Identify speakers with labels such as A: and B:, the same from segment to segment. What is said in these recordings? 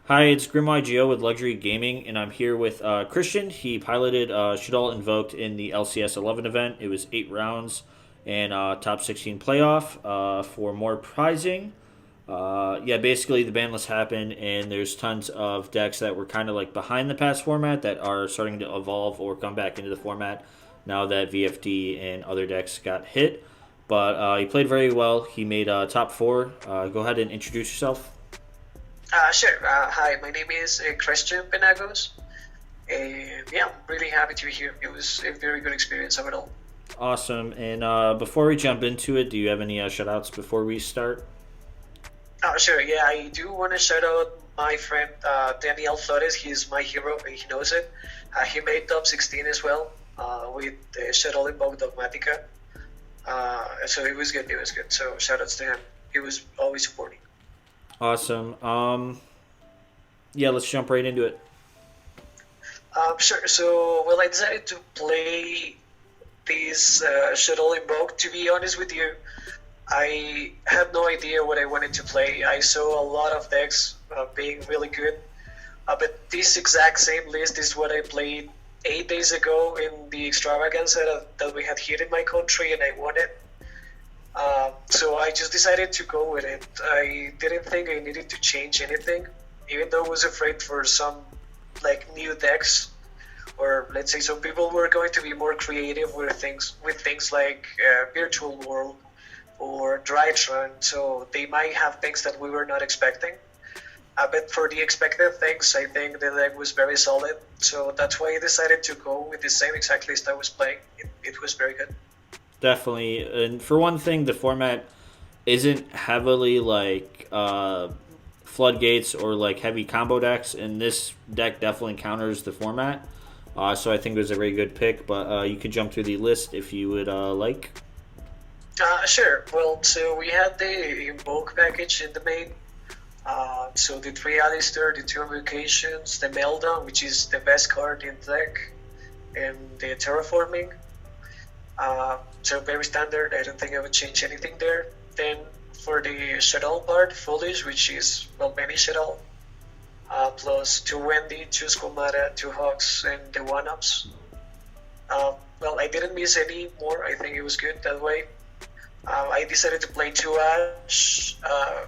A: Hi, it's Grimwide Geo with Luxury Gaming, and I'm here with Christian. He piloted Shaddoll Invoked in the LCS 11 event. It was 8 rounds and top 16 playoff for more prizing. Yeah, basically the ban list happened, and there's tons of decks that were kind of like behind the past format that are starting to evolve or come back into the format now that VFD and other decks got hit. But he played very well. He made top four. Go ahead and introduce yourself.
B: Sure. Hi, my name is Christian Penagos, and yeah, I'm really happy to be here. It was a very good experience overall.
A: Awesome. And before we jump into it, do you have any shoutouts before we start?
B: Sure. Yeah, I do want to shout out my friend Daniel Flores. He's my hero, and he knows it. He made top 16 as well with the Shaddoll Invoked Dogmatica. So it was good. It was good. So shout outs to him. He was always supporting.
A: Awesome. Yeah, let's jump right into it.
B: Sure. So, well, I decided to play this Shuttle Invoke. To be honest with you, I had no idea what I wanted to play. I saw a lot of decks being really good, but this exact same list is what I played 8 days ago in the extravaganza that we had here in my country, and I won it. So I just decided to go with it. I didn't think I needed to change anything, even though I was afraid for some like new decks, or let's say some people were going to be more creative with things like virtual world or Drytron, so they might have things that we were not expecting. But for the expected things, I think the deck was very solid, so that's why I decided to go with the same exact list I was playing. It was very good.
A: Definitely. And for one thing, the format isn't heavily like floodgates or like heavy combo decks, and this deck definitely counters the format. So I think it was a very good pick. But you could jump through the list if you would like.
B: Sure. Well, so we had the Invoke package in the main. So the three Alistair, the two Invocations, the Meltdown, which is the best card in the deck, and the Terraforming. So very standard. I don't think I would change anything there. Then for the Shaddoll part, Foolish, which is well many Shaddoll, plus two Wendy, two Squamata, two Hawks, and the one ups. Well, I didn't miss any more. I think it was good that way. I decided to play two Ash.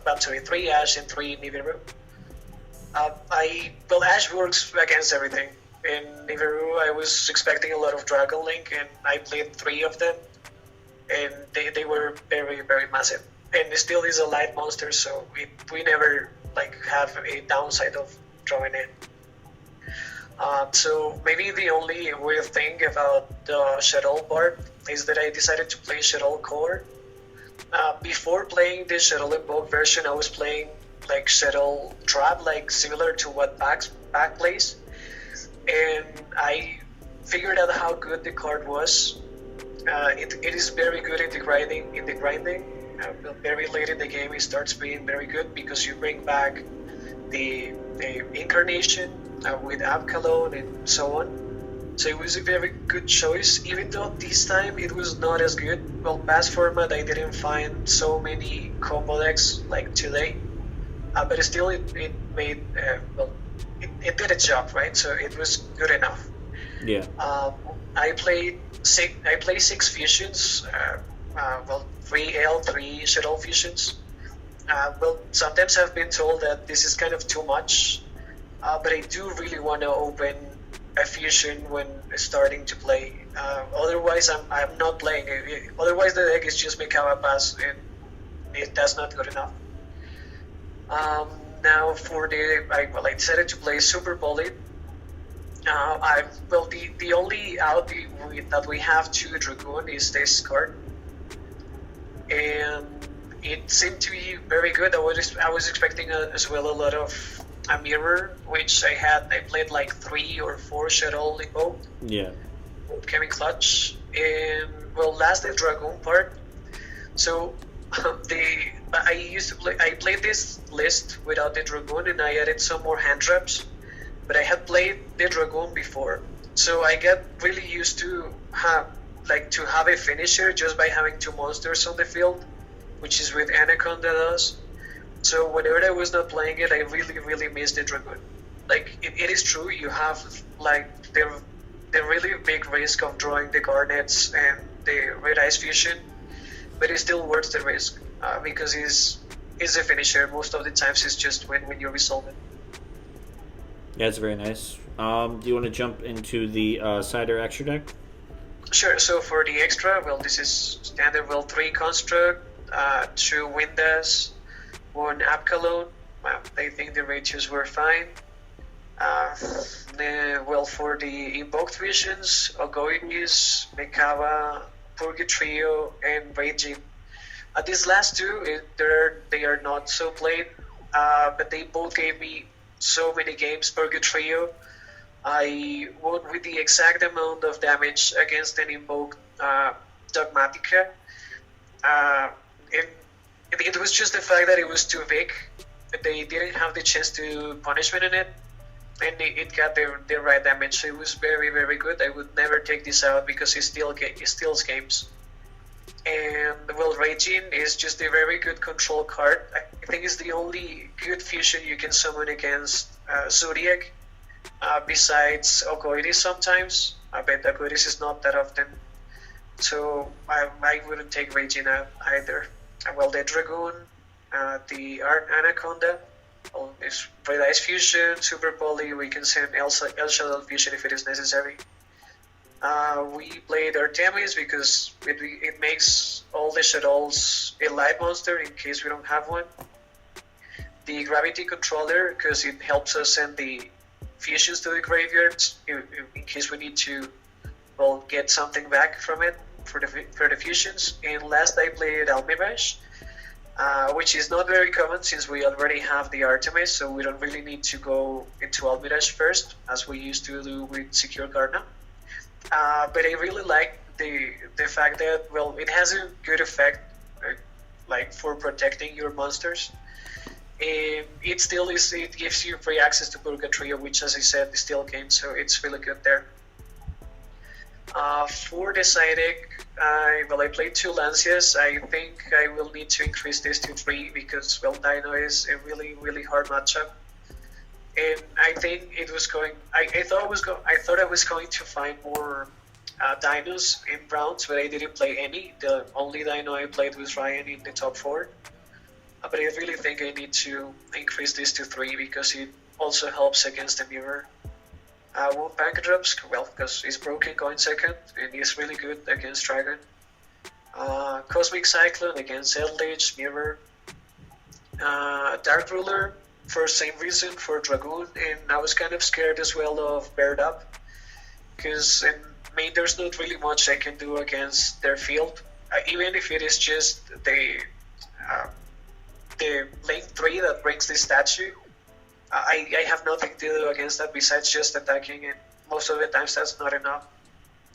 B: I'm sorry, three Ash and three Nibiru. I well, Ash works against everything. In Nibiru, I was expecting a lot of Dragon Link, and I played three of them, and they were very very massive. And it still is a light monster, so we never like have a downside of drawing in. So maybe the only weird thing about the Shuttle part is that I decided to play Shuttle Core. Before playing the Shuttle Invoke version, I was playing like Shuttle Trap, like similar to what back plays, and I figured out how good the card was. It is very good in the grinding. Very late in the game, it starts being very good because you bring back the incarnation with Abkalon and so on. So it was a very good choice, even though this time it was not as good. Well, past format I didn't find so many combo decks like today, but still it made it did its job, right? So it was good enough.
A: Yeah.
B: Um, I played six fusions. Well, three L, three shuttle fusions. Well, sometimes I've been told that this is kind of too much, but I do really want to open a fusion when starting to play. Otherwise, I'm not playing. Otherwise, the deck is just Mikawa Pass, and that's not good enough. Now for I decided to play Super Bullet. I well the only out that we have to Dragoon is this card, and it seemed to be very good. I was expecting as well a lot of a mirror, which I played like three or four shuttle Evo
A: Yeah.
B: came in clutch, and well last the Dragoon part. So the I played this list without the Dragoon, and I added some more hand traps, but I had played the Dragoon before, so I get really used to have a finisher just by having two monsters on the field, which is with Anaconda does. So whenever I was not playing it, I really, really missed the Dragoon. Like, it is true, you have, like, the really big risk of drawing the Garnets and the Red Ice Fusion, but it's still worth the risk, because is a finisher. Most of the times it's just when you resolve it.
A: Yeah, it's very nice. Do you want to jump into the Cider extra deck?
B: Sure, so for the extra, well, this is standard well 3 construct, 2 Windas, 1 Apkalone. Well, I think the ratios were fine. Well, for the Invoked Visions, Ogoinis, Mekawa, Purgatrio, and Raging. These last two, they are not so played, but they both gave me so many games. Purgatrio, I won with the exact amount of damage against an Invoked Dogmatica. And it was just the fact that it was too big. They didn't have the chance to punishment in it, and it got the right damage. So it was very, very good. I would never take this out because it steals games. And well, Raging is just a very good control card. I think it's the only good fusion you can summon against Zodiac, besides Ogoidis sometimes. But Ogoidis is not that often. So I wouldn't take Raging out either. Well, the Dragoon, the Anaconda, well, it's Red Ice Fusion, Super Poly, we can send El Shaddoll Fusion if it is necessary. We played Artemis because it makes all the Shaddolls a light monster in case we don't have one. The Gravity Controller because it helps us send the fusions to the graveyards in case we need to, well, get something back from it for the fusions. And last I played Almirage, which is not very common since we already have the Artemis, so we don't really need to go into Almirage first as we used to do with Secure Garna. But I really like the fact that, well, it has a good effect, like for protecting your monsters. It still is. It gives you free access to Purgatrio, which, as I said, is still game, so it's really good there. For the side deck, I played 2 Lancias. I think I will need to increase this to 3 because, well, Dino is a really, really hard matchup. And I think it was going. I thought I was going to find more dinos in rounds, but I didn't play any. The only dino I played was Ryan in the top 4. But I really think I need to increase this to 3 because it also helps against the mirror. Won't bank drops, well, because he's broken going second, and he's really good against Dragon. Cosmic Cyclone against Eldritch, Mirror. Dark Ruler, for same reason, for Dragoon, and I was kind of scared as well of Bared Up, because there's not really much I can do against their field, even if it is just the lane 3 that brings the statue. I have nothing to do against that besides just attacking, and most of the times that's not enough.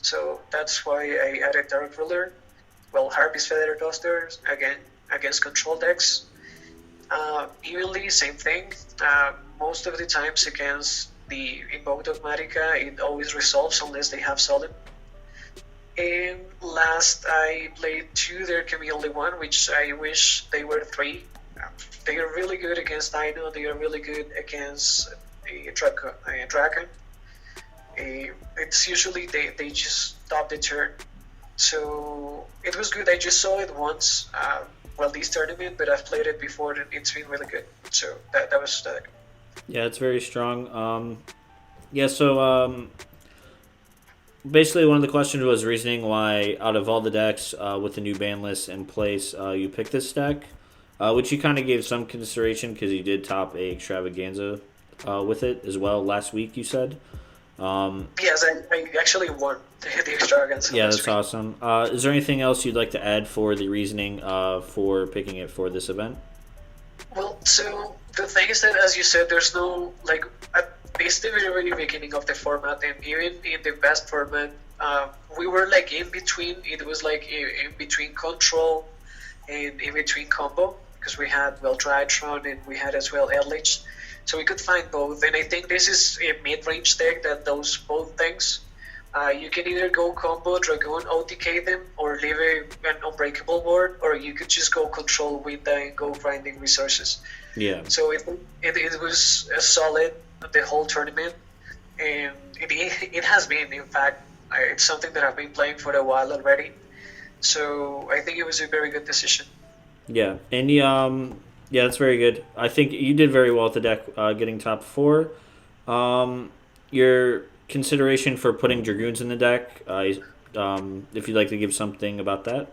B: So that's why I added Dark Ruler. Well, Harpy's Feather Duster, again, against control decks. Evenly, same thing. Most of the times against the Invoked Dogmatica, it always resolves unless they have Solid. And last, I played 2, there can be only 1, which I wish they were 3. They are really good against Dino, they are really good against a Dragon. It's usually they just stop the turn. So it was good, I just saw it once, this tournament, but I've played it before and it's been really good. So that was that.
A: Yeah, it's very strong. Basically one of the questions was reasoning why out of all the decks with the new ban list in place, you picked this deck. Which you kind of gave some consideration because you did top a extravaganza with it as well last week, you said.
B: Yes, I actually won the extravaganza.
A: Yeah, that's awesome. Is there anything else you'd like to add for the reasoning for picking it for this event?
B: Well, so the thing is that, as you said, there's no, it's the very, very beginning of the format, and even in the best format, we were in between. It was in between control and in between combo, because we had Drytron and we had as well Eldritch, so we could find both. And I think this is a mid-range deck that does both things. You can either go combo Dragoon, OTK them, or leave an unbreakable board, or you could just go control Winda and go grinding resources.
A: Yeah.
B: So it was solid the whole tournament, and it has been, in fact, it's something that I've been playing for a while already. So I think it was a very good decision.
A: Yeah, and yeah, that's very good. I think you did very well with the deck, getting top four. Your consideration for putting dragoons in the deck, if you'd like to give something about that.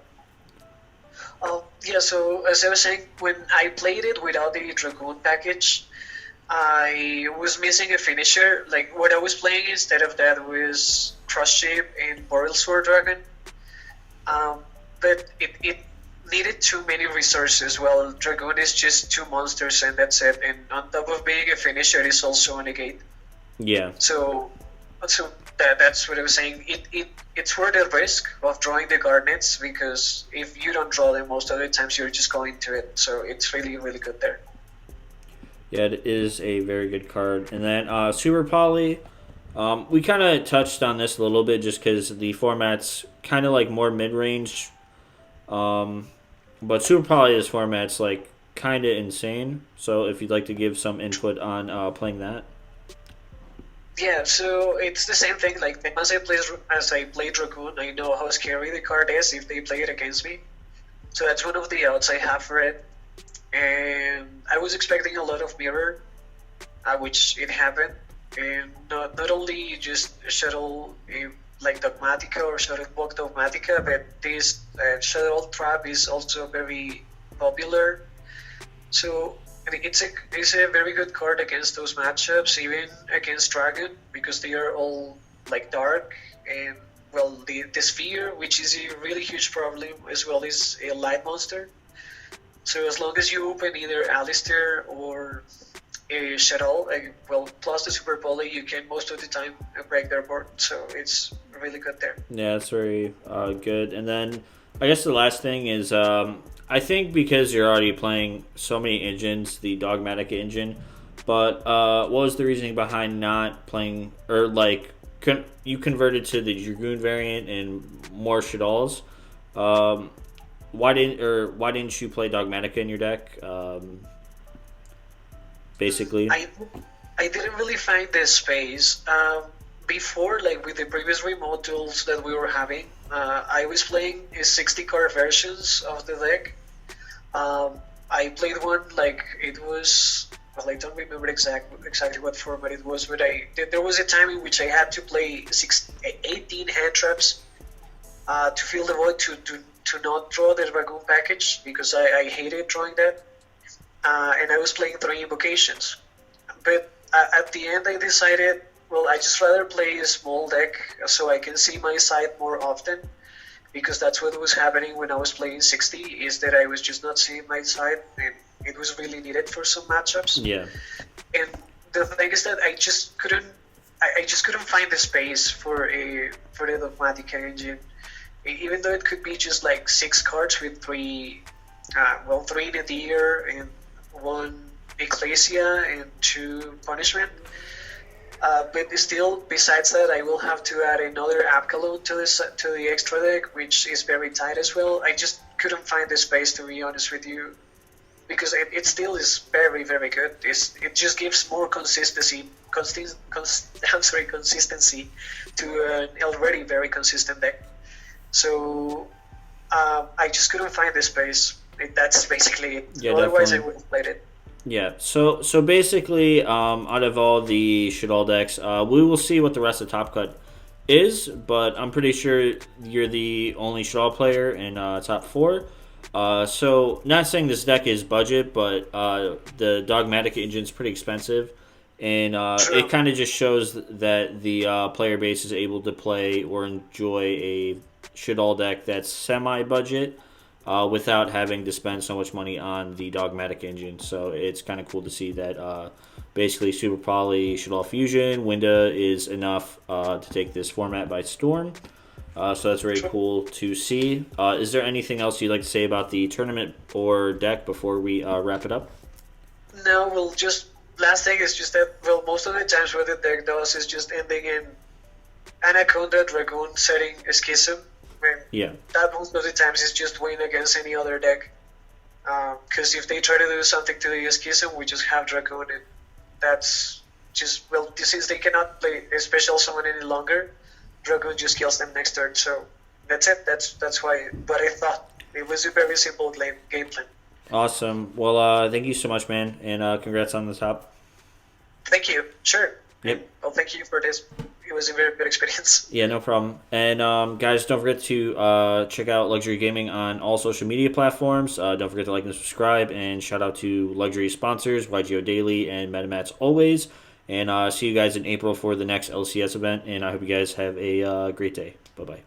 B: Yeah, so as I was saying, when I played it without the Dragoon package, I was missing a finisher. Like, what I was playing instead of that was Crush Shape and Boreal Sword Dragon. But it needed too many resources. Well, Dragoon is just two monsters and that's it. And on top of being a finisher, it's also a negate.
A: Yeah.
B: So that's what I was saying. It's worth the risk of drawing the garnets because if you don't draw them, most of the times you're just going to it. So it's really, really good there.
A: Yeah, it is a very good card. And then Super Poly, we kind of touched on this a little bit just because the format's kind of like more mid-range. But Super Poly, this format's like kind of insane. So if you'd like to give some input on playing that.
B: Yeah, so it's the same thing. Like as I play Dragoon, I know how scary the card is if they play it against me. So that's one of the outs I have for it. And I was expecting a lot of mirror, which it happened. And not only just Shaddoll like Dogmatica or Shaddoll Invoked Dogmatica, but this Shaddoll Trap is also very popular. So it's a very good card against those matchups, even against Dragon, because they are all like dark and well the Sphere, which is a really huge problem as well, is a light monster. So as long as you open either Alistair or a Shaddoll, well, plus the Super Poly, you can most of the time break their board. So it's really good there.
A: Yeah, it's very good. And then I guess the last thing is I think because you're already playing so many engines, the Dogmatic engine, but what was the reasoning behind not playing, or like you converted to the Dragoon variant and more Shaddolls? Why didn't you play Dogmatica in your deck? Basically,
B: I didn't really find the space. Before, like with the previous remote tools that we were having, I was playing 60 card versions of the deck. I played one like it was. Well, I don't remember exactly what format it was, but there was a time in which I had to play 18 hand traps to fill the void to not draw the Dragoon package because I hated drawing that. And I was playing 3 invocations. But at the end, I decided, well, I just rather play a small deck so I can see my side more often, because that's what was happening when I was playing 60, is that I was just not seeing my side, and it was really needed for some matchups.
A: yeah,
B: And the thing is that I just couldn't find the space for the Dogmatic engine, even though it could be just like 6 cards with 3 Nadir and 1 Ecclesia and 2 Punishment. But still, besides that, I will have to add another Abkalon to the extra deck, which is very tight as well. I just couldn't find the space, to be honest with you, because it still is very, very good. It just gives more consistency to an already very consistent deck. So I just couldn't find the space. That's basically it.
A: Yeah,
B: Otherwise,
A: definitely.
B: I would have played it.
A: yeah. So basically, out of all the Shaddoll decks, we will see what the rest of Top Cut is, but I'm pretty sure you're the only Shaddoll player in top 4. So not saying this deck is budget, but the Dogmatic engine's pretty expensive, and it kind of just shows that the player base is able to play or enjoy a Shaddoll deck that's semi-budget without having to spend so much money on the Dogmatic engine. So it's kind of cool to see that basically Super Poly, Shaddoll Fusion, Winda is enough to take this format by storm. So that's very cool to see. Is there anything else you'd like to say about the tournament or deck before we wrap it up?
B: No, well, just last thing is just that, well, most of the times what the deck does is just ending in Anaconda Dragoon setting a Schism. I mean,
A: Yeah.
B: that most of the times is just win against any other deck. Because if they try to do something to the Schism, we just have Dragoon, and that's just, well, since they cannot play a special summon any longer, Dragoon just kills them next turn. So that's it. That's why. But I thought it was a very simple game plan.
A: Awesome. Well, thank you so much, man, and congrats on the top.
B: Thank you. Sure.
A: Yep.
B: Well, thank you for this. It was a very good experience.
A: Yeah, no problem. And guys, don't forget to check out Luxury Gaming on all social media platforms. Don't forget to like and subscribe. And shout out to Luxury sponsors, YGO Daily and MetaMats always. And see you guys in April for the next LCS event. And I hope you guys have a great day. Bye-bye.